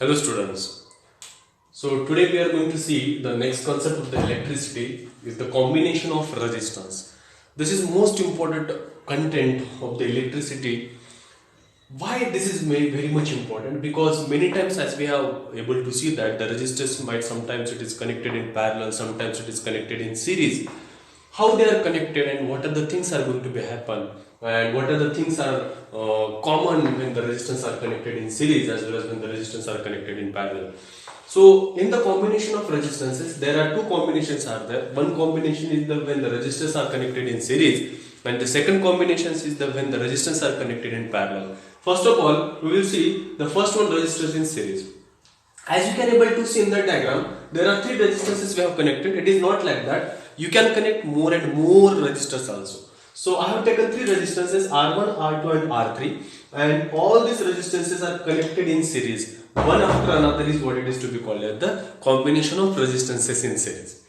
Hello students. So today we are going to see the next concept of the electricity is the combination of resistance. This is most important content of the electricity. Why this is very much important? Because many times as we are able to see that the resistors might sometimes it is connected in parallel, sometimes it is connected in series. How they are connected and what are the things are going to be happen and what are the things are common when the resistance are connected in series as well as when the resistance are connected in parallel. So in the combination of resistances there are two combinations are there. One combination is the when the resistors are connected in series and the second combination is the when the resistance are connected in parallel. First of all we will see the first one, resistors in series. As you can able to see in the diagram, there are three resistances we have connected. It is not like that. You can connect more and more resistors also. So I have taken three resistances R1, R2 and R3 and all these resistances are connected in series. One after another is what it is to be called as the combination of resistances in series.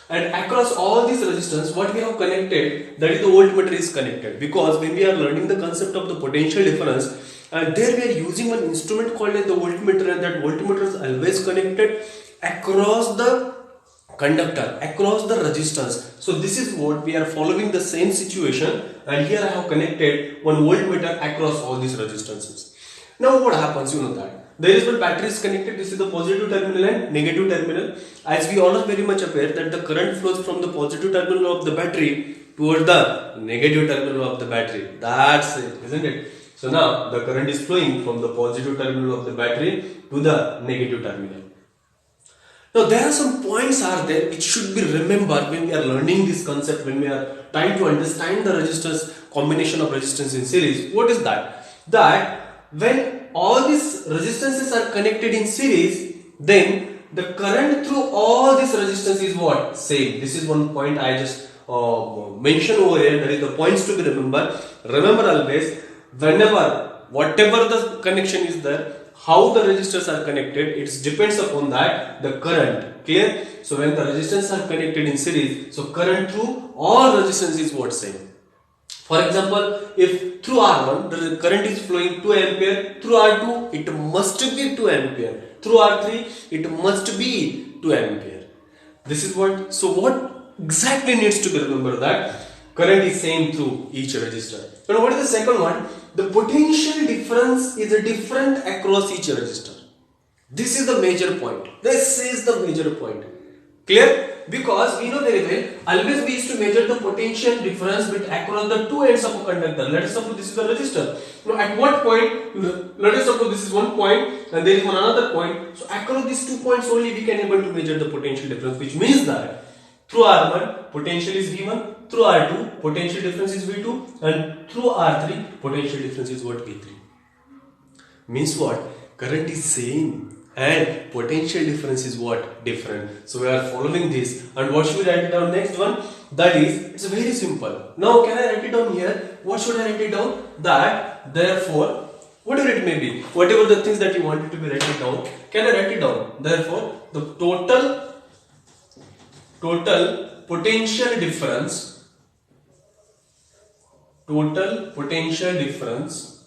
And across all these resistance, what we have connected, that is the voltmeter is connected. Because when we are learning the concept of the potential difference, and there we are using one instrument called as the voltmeter, and that voltmeter is always connected across the conductor, across the resistance. So this is what we are following the same situation, and here I have connected one voltmeter across all these resistances. Now what happens, you know that there is one battery is connected. This is the positive terminal and negative terminal. As we all are very much aware that the current flows from the positive terminal of the battery towards the negative terminal of the battery. That's it, isn't it? So now the current is flowing from the positive terminal of the battery to the negative terminal. Now there are some points are there which should be remembered when we are learning this concept, when we are trying to understand the resistance, combination of resistance in series. What is that? That when all these resistances are connected in series, then the current through all this resistance is what? Same. This is one point I just mention over here. That is the points to be remembered. Remember always, whenever, whatever the connection is there, how the resistors are connected, it depends upon that the current. Clear? So when the resistors are connected in series, so current through all resistance is what? Same. For example, if through R1 the current is flowing 2 ampere, through R2 it must be 2 ampere, through R3 it must be 2 ampere. This is what, so what exactly needs to be remembered, that current is same through each resistor. And what is the second one? The potential difference is different across each resistor. This is the major point. This is the major point. Clear? Because we know very well, always we used to measure the potential difference between across the two ends of a conductor. Let us suppose this is the resistor. Now at what point, let us suppose this is one point and there is one another point. So across these 2 points only we can able to measure the potential difference, which means that through R1 potential is V1, through R2 potential difference is V2 and through R3 potential difference is what? V3. Means what? Current is same and potential difference is what? Different. So we are following this, and what should we write it down next one? That is, it's very simple. Now can I write it down here? What should I write it down? That therefore, whatever it may be, whatever the things that you wanted to be written down, can I write it down? Therefore the total potential difference, total potential difference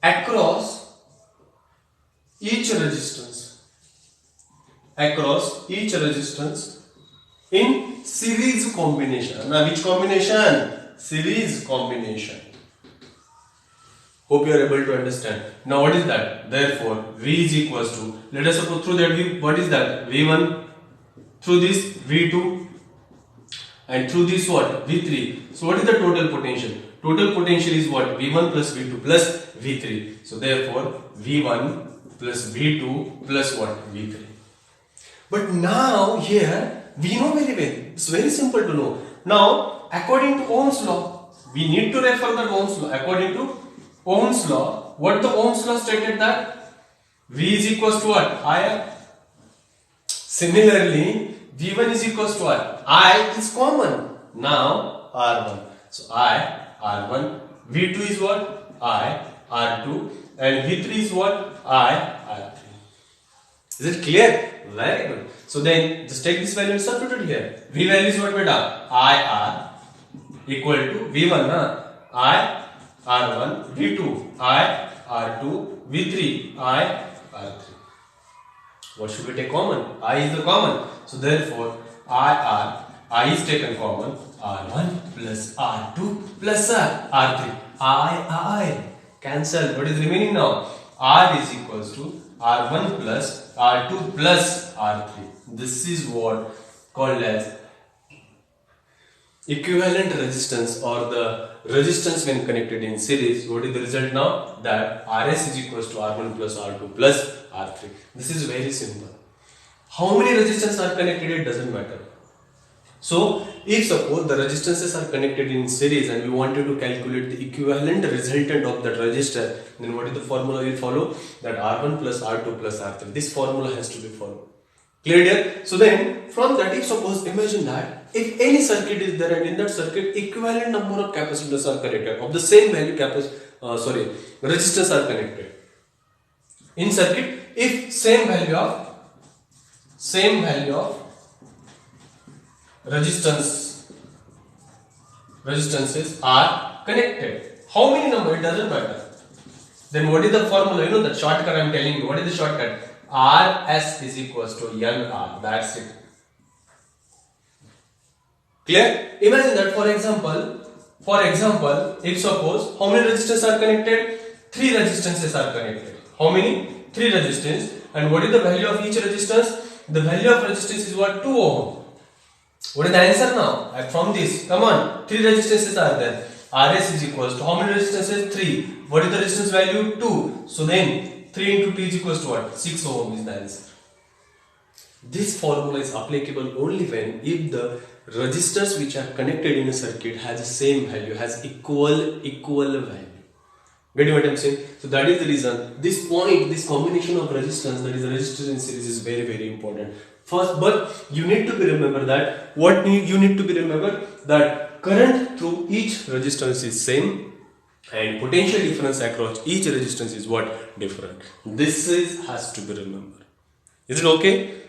across each resistance, in series combination. Now which combination? Series combination. Hope you are able to understand. Now what is that? Therefore V is equals to, let us suppose through that V, what is that? V1, through this V2 and through this what? V3. So what is the total potential? Total potential is what? V1 plus V2 plus V3. So therefore V1 plus V2 plus what? V3. But now here we know very well. It's very simple to know. Now according to Ohm's law, we need to refer that Ohm's law. According to Ohm's law, what the Ohm's law stated that V is equals to what? I. Similarly, V1 is equals to what? I is common. Now R1. So I R1. V2 is what? I R2. And V3 is what? I R3. Is it clear? Very good. So then just take this value and substitute it here. V value is what, beta? I R equal to V1 na? I R1, V2 I R2, V3 I R3. What should we take common? I is the common. So therefore, I is taken common. R1 plus R2 plus R3. I. Cancel. What is remaining now? R is equals to R1 plus R2 plus R3. This is what called as equivalent resistance, or the resistance when connected in series. What is the result now? That Rs is equals to R1 plus R2 plus R3. This is very simple. How many resistors are connected, it doesn't matter. So if suppose the resistances are connected in series and we wanted to calculate the equivalent resultant of that resistor, then what is the formula we follow? That R1 plus R2 plus R3. This formula has to be followed. Clear here? So then from that, if suppose imagine that if any circuit is there and in that circuit equivalent number of capacitors are connected of the same value resistors are connected in circuit, if same value of resistances are connected. How many number? It doesn't matter. Then what is the formula? You know the shortcut I am telling you. What is the shortcut? Rs is equals to NR. That's it. Clear? Imagine that for example, if suppose how many resistors are connected? 3 resistances are connected. How many? 3 resistance. And what is the value of each resistance? The value of resistance is what? 2 ohm. What is the answer now? From this, come on, 3 resistances are there. Rs is equals to how many resistances? 3. What is the resistance value? 2. So then 3 into 2 is equals to what? 6 ohm is the answer. This formula is applicable only when if the resistors which are connected in a circuit has the same value, has equal value. Get what I am saying? So that is the reason this combination of resistance, that is the resistors in series, is very, very important. First, but you need to be remember that that current through each resistance is same and potential difference across each resistance is what? Different. This has to be remembered. Is it okay?